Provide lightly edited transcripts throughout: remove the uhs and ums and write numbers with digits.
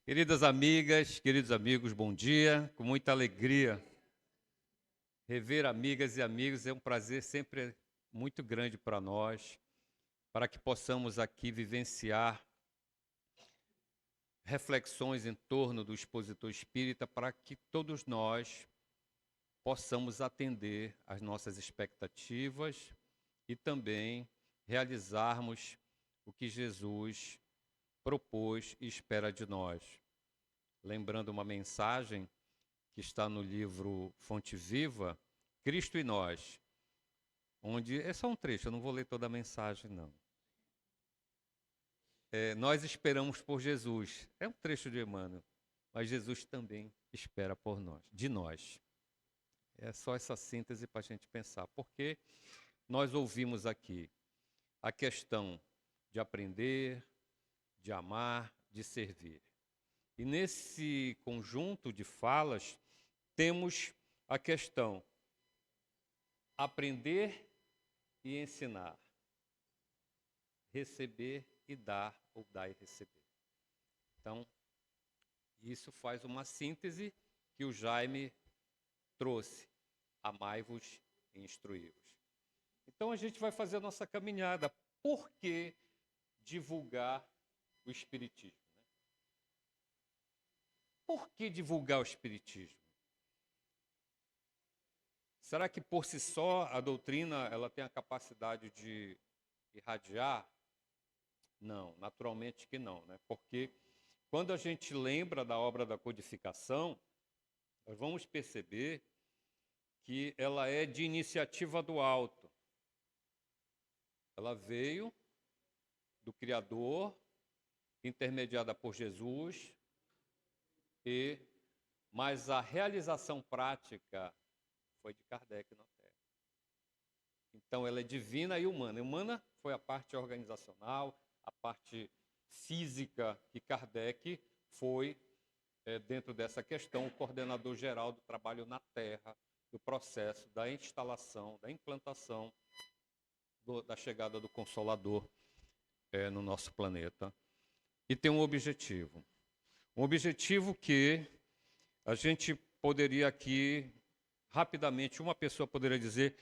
Queridas amigas, queridos amigos, bom dia. Com muita alegria rever amigas e amigos é um prazer sempre muito grande para nós, para que possamos aqui vivenciar reflexões em torno do expositor espírita, para que todos nós possamos atender às nossas expectativas e também realizarmos o que Jesus propôs e espera de nós. Lembrando uma mensagem que está no livro Fonte Viva, Cristo e Nós, onde é só um trecho, eu não vou ler toda a mensagem, não. Nós esperamos por Jesus. É um trecho de Emmanuel, mas Jesus também espera por nós, de nós. É só essa síntese para a gente pensar, porque nós ouvimos aqui a questão de aprender, de amar, de servir. E nesse conjunto de falas, temos a questão aprender e ensinar, receber e dar, ou dar e receber. Então, isso faz uma síntese que o Jaime trouxe, amai-vos e instruí-vos. Então, a gente vai fazer a nossa caminhada. Por que divulgar o Espiritismo? Por que divulgar o Espiritismo? Será que por si só a doutrina ela tem a capacidade de irradiar? Não, naturalmente que não, né? Porque quando a gente lembra da obra da codificação, nós vamos perceber que ela é de iniciativa do alto. Ela veio do Criador, intermediada por Jesus, mas a realização prática foi de Kardec na Terra. Então ela é divina e humana. Humana foi a parte organizacional, a parte física, que Kardec foi, dentro dessa questão, o coordenador geral do trabalho na Terra, do processo da instalação, da implantação, da chegada do Consolador no nosso planeta. E tem um objetivo. Um objetivo que a gente poderia aqui, rapidamente, uma pessoa poderia dizer,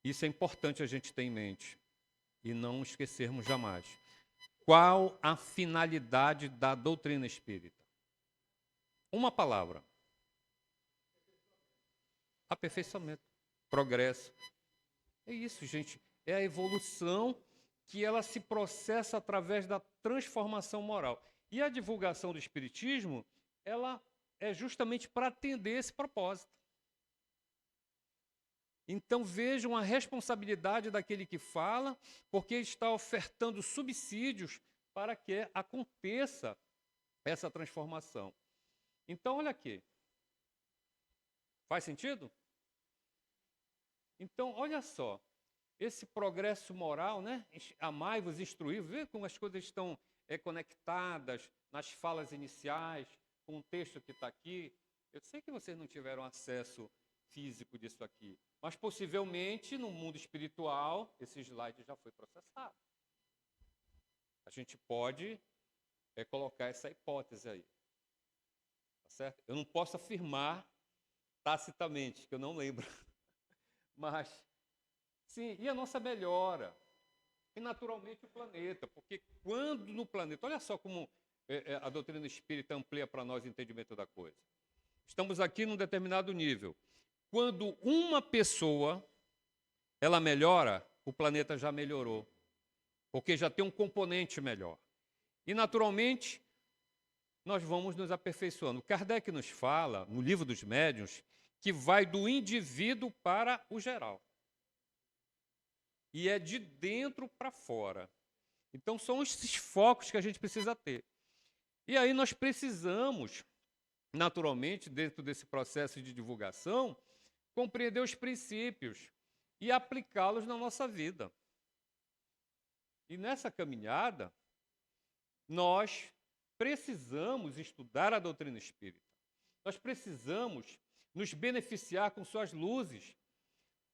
isso é importante a gente ter em mente e não esquecermos jamais. Qual a finalidade da doutrina espírita? Uma palavra. Aperfeiçoamento, progresso. É isso, gente. É a evolução que ela se processa através da transformação moral. E a divulgação do Espiritismo, ela é justamente para atender esse propósito. Então vejam a responsabilidade daquele que fala, porque está ofertando subsídios para que aconteça essa transformação. Então, olha aqui. Faz sentido? Então, olha só. Esse progresso moral, né? Amai-vos, instruí-vos, vê como as coisas estão conectadas nas falas iniciais, com o texto que está aqui. Eu sei que vocês não tiveram acesso físico disso aqui, mas possivelmente no mundo espiritual esse slide já foi processado. A gente pode colocar essa hipótese aí, tá certo? Eu não posso afirmar tacitamente, que eu não lembro, mas sim, e a nossa melhora, e naturalmente o planeta, porque quando no planeta, olha só como a doutrina espírita amplia para nós o entendimento da coisa. Estamos aqui num determinado nível. Quando uma pessoa, ela melhora, o planeta já melhorou, porque já tem um componente melhor. E, naturalmente, nós vamos nos aperfeiçoando. Kardec nos fala, no Livro dos Médiuns, que vai do indivíduo para o geral. E é de dentro para fora. Então, são esses focos que a gente precisa ter. E aí nós precisamos, naturalmente, dentro desse processo de divulgação, compreender os princípios e aplicá-los na nossa vida. E nessa caminhada, nós precisamos estudar a doutrina espírita. Nós precisamos nos beneficiar com suas luzes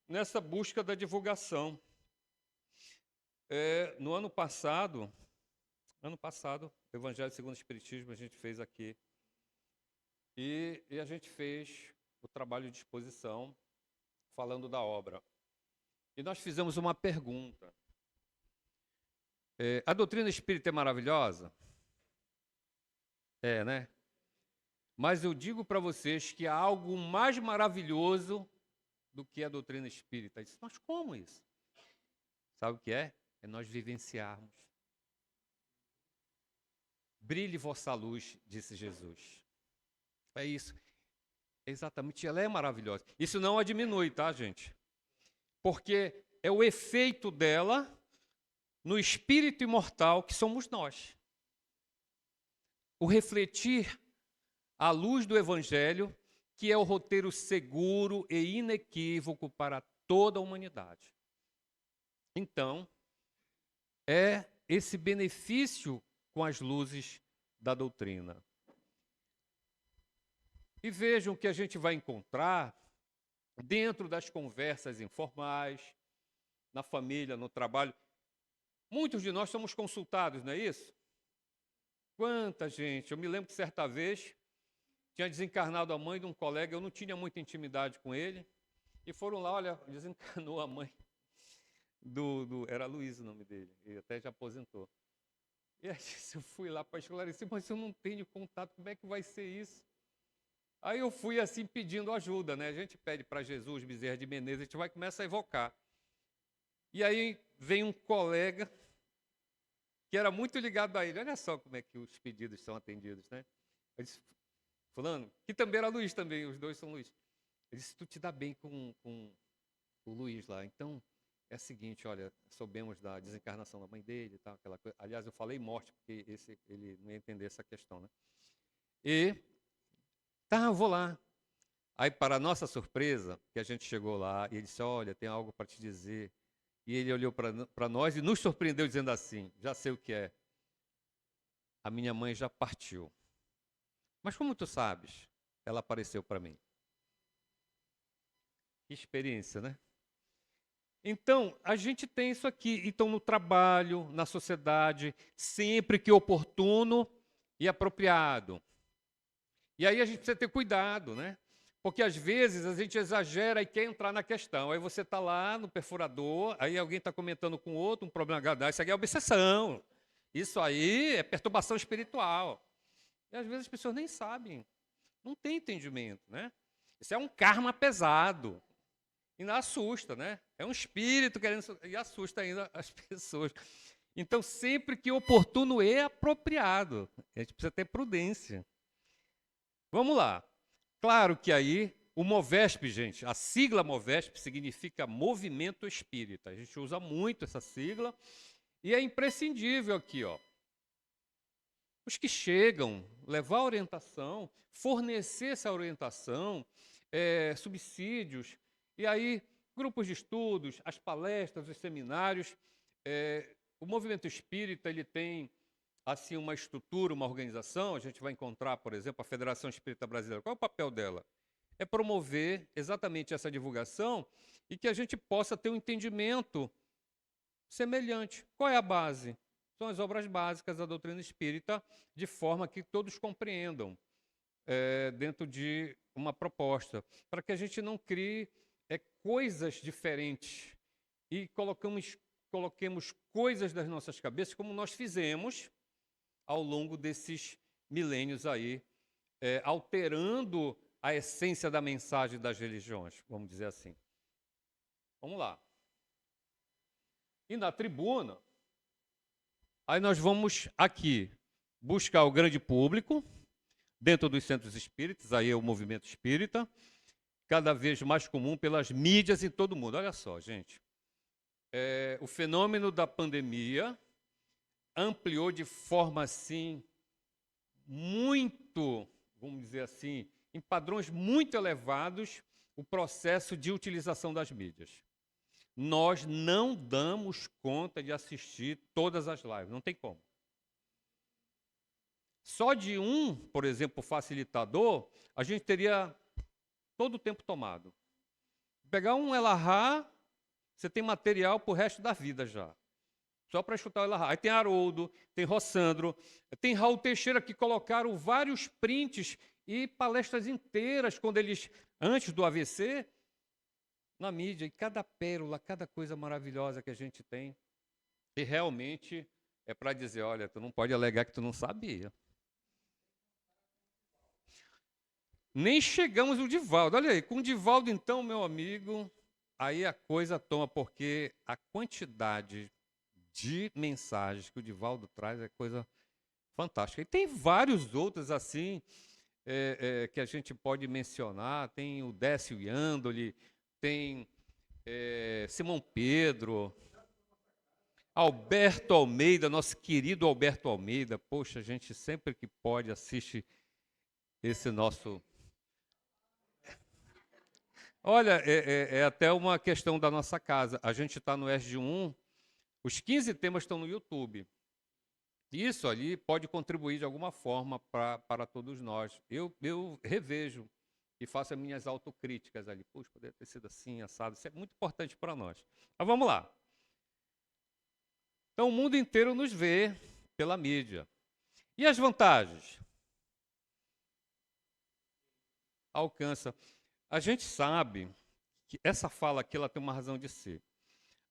nessa busca da divulgação. No ano passado, o Evangelho segundo o Espiritismo a gente fez aqui. E a gente fez o trabalho de exposição falando da obra. E nós fizemos uma pergunta. A doutrina espírita é maravilhosa? É, né? Mas eu digo para vocês que há algo mais maravilhoso do que a doutrina espírita. Eu disse, mas como isso? Sabe o que é? É nós vivenciarmos. Brilhe vossa luz, disse Jesus. É isso. Exatamente, ela é maravilhosa. Isso não a diminui, tá, gente? Porque é o efeito dela no espírito imortal que somos nós. O refletir a luz do Evangelho, que é o roteiro seguro e inequívoco para toda a humanidade. Então, é esse benefício com as luzes da doutrina. E vejam que a gente vai encontrar dentro das conversas informais, na família, no trabalho. Muitos de nós somos consultados, não é isso? Quanta gente! Eu me lembro que certa vez tinha desencarnado a mãe de um colega, eu não tinha muita intimidade com ele, e foram lá, olha, desencarnou a mãe era Luiz o nome dele, ele até já aposentou. E aí eu fui lá para esclarecer, mas eu não tenho contato, como é que vai ser isso? Aí eu fui assim pedindo ajuda, né? A gente pede para Jesus, Bezerra de Menezes, a gente vai começar a evocar. E aí vem um colega que era muito ligado a ele. Olha só como é que os pedidos são atendidos, né? Eu disse, fulano, que também era Luiz também, os dois são Luiz. Ele disse, tu te dá bem com o Luiz lá. Então, é o seguinte, olha, soubemos da desencarnação da mãe dele e tal, aquela coisa. Aliás, eu falei morte, porque ele não ia entender essa questão, né? E, tá, eu vou lá. Aí, para nossa surpresa, que a gente chegou lá, e ele disse, olha, tem algo para te dizer. E ele olhou para nós e nos surpreendeu dizendo assim, já sei o que é. A minha mãe já partiu. Mas como tu sabes? Ela apareceu para mim. Que experiência, né? Então, a gente tem isso aqui. Então, no trabalho, na sociedade, sempre que oportuno e apropriado. E aí a gente precisa ter cuidado, né? Porque às vezes a gente exagera e quer entrar na questão. Aí você está lá no perfurador, aí alguém está comentando com outro um problema agradável. Isso aqui é obsessão. Isso aí é perturbação espiritual. E às vezes as pessoas nem sabem. Não tem entendimento, né? Isso é um karma pesado. E não assusta, né? É um espírito querendo... E assusta ainda as pessoas. Então, sempre que oportuno e apropriado. A gente precisa ter prudência. Vamos lá. Claro que aí, o Movesp, gente, a sigla Movesp significa Movimento Espírita. A gente usa muito essa sigla e é imprescindível aqui, ó. Os que chegam, levar orientação, fornecer essa orientação, subsídios, e aí grupos de estudos, as palestras, os seminários. O movimento espírita ele tem assim uma estrutura, uma organização. A gente vai encontrar, por exemplo, a Federação Espírita Brasileira. Qual é o papel dela? É promover exatamente essa divulgação e que a gente possa ter um entendimento semelhante. Qual é a base? São as obras básicas da doutrina espírita, de forma que todos compreendam dentro de uma proposta, para que a gente não crie coisas diferentes e coloquemos coisas das nossas cabeças, como nós fizemos ao longo desses milênios aí, alterando a essência da mensagem das religiões, vamos dizer assim. Vamos lá. E na tribuna, aí nós vamos aqui buscar o grande público, dentro dos centros espíritas, aí é o movimento espírita, cada vez mais comum pelas mídias em todo o mundo. Olha só, gente. O fenômeno da pandemia ampliou de forma assim, muito, vamos dizer assim, em padrões muito elevados, o processo de utilização das mídias. Nós não damos conta de assistir todas as lives, não tem como. Só de um, por exemplo, facilitador, a gente teria todo o tempo tomado. Pegar um Elahá, você tem material para o resto da vida já. Só para escutar o Elahá. Aí tem Haroldo, tem Rossandro, tem Raul Teixeira, que colocaram vários prints e palestras inteiras, quando eles, antes do AVC, na mídia. E cada pérola, cada coisa maravilhosa que a gente tem. E realmente é para dizer, olha, tu não pode alegar que tu não sabia. Nem chegamos no Divaldo. Olha aí, com o Divaldo, então, meu amigo, aí a coisa toma, porque a quantidade de mensagens que o Divaldo traz é coisa fantástica. E tem vários outros assim que a gente pode mencionar. Tem o Décio Iandoli, tem Simão Pedro, Alberto Almeida, nosso querido Alberto Almeida. Poxa, a gente sempre que pode assiste esse nosso... Olha, é até uma questão da nossa casa. A gente está no ESG1, os 15 temas estão no YouTube. Isso ali pode contribuir de alguma forma para todos nós. Eu revejo e faço as minhas autocríticas ali. Puxa, poderia ter sido assim, assado. Isso é muito importante para nós. Mas vamos lá. Então, o mundo inteiro nos vê pela mídia. E as vantagens? Alcança. A gente sabe que essa fala aqui ela tem uma razão de ser.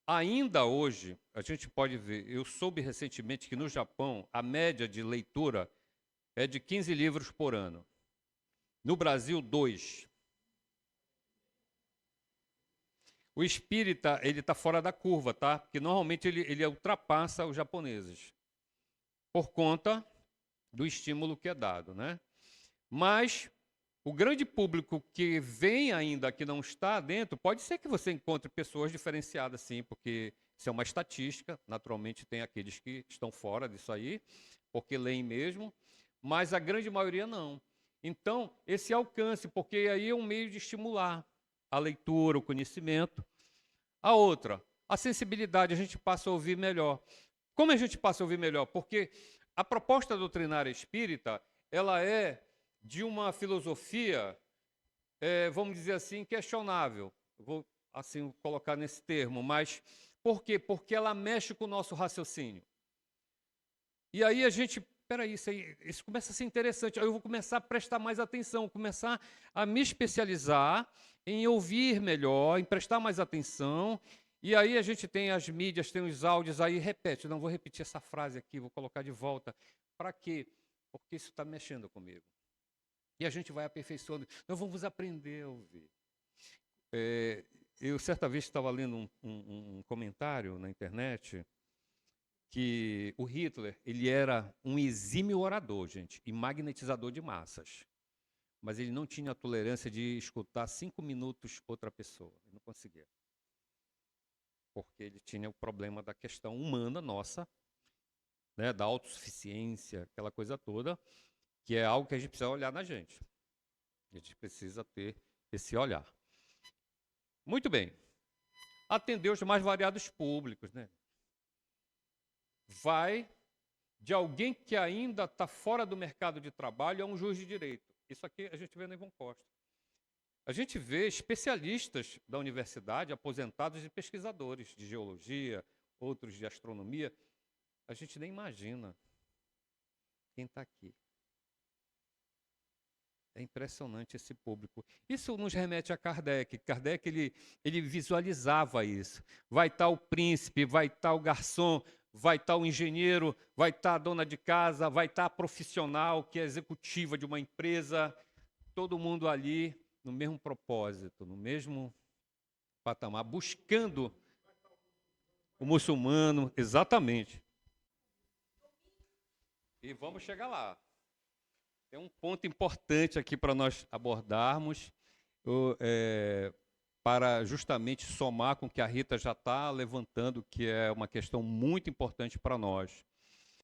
Ainda hoje, a gente pode ver, eu soube recentemente que no Japão a média de leitura é de 15 livros por ano. No Brasil, 2. O espírita, ele está fora da curva, tá? Porque normalmente ele ultrapassa os japoneses, por conta do estímulo que é dado, né? Mas o grande público que vem ainda, que não está dentro, pode ser que você encontre pessoas diferenciadas, sim, porque isso é uma estatística. Naturalmente, tem aqueles que estão fora disso aí, porque leem mesmo, mas a grande maioria não. Então, esse alcance, porque aí é um meio de estimular a leitura, o conhecimento. A outra, a sensibilidade, a gente passa a ouvir melhor. Como a gente passa a ouvir melhor? Porque a proposta doutrinária espírita, ela é de uma filosofia, vamos dizer assim, questionável. Vou assim colocar nesse termo, mas por quê? Porque ela mexe com o nosso raciocínio. E aí a gente, peraí, isso começa a ser interessante. Aí eu vou começar a prestar mais atenção, começar a me especializar em ouvir melhor, em prestar mais atenção. E aí a gente tem as mídias, tem os áudios, aí repete. Não vou repetir essa frase aqui, vou colocar de volta. Para quê? Porque isso está mexendo comigo. E a gente vai aperfeiçoando. Nós vamos aprender a ouvir. Eu, certa vez, estava lendo um comentário na internet que o Hitler ele era um exímio orador, gente, e magnetizador de massas. Mas ele não tinha a tolerância de escutar 5 minutos outra pessoa. Ele não conseguia. Porque ele tinha o problema da questão humana nossa, né, da autossuficiência, aquela coisa toda, que é algo que a gente precisa olhar na gente. A gente precisa ter esse olhar. Muito bem. Atender os mais variados públicos, né? Vai de alguém que ainda está fora do mercado de trabalho a um juiz de direito. Isso aqui a gente vê na Ivon Costa. A gente vê especialistas da universidade, aposentados e pesquisadores de geologia, outros de astronomia. A gente nem imagina quem está aqui. É impressionante esse público. Isso nos remete a Kardec. Kardec ele visualizava isso. Vai estar o príncipe, vai estar o garçom, vai estar o engenheiro, vai estar a dona de casa, vai estar a profissional que é executiva de uma empresa. Todo mundo ali no mesmo propósito, no mesmo patamar, buscando o muçulmano, exatamente. E vamos chegar lá. Tem um ponto importante aqui para nós abordarmos, para justamente somar com o que a Rita já está levantando, que é uma questão muito importante para nós.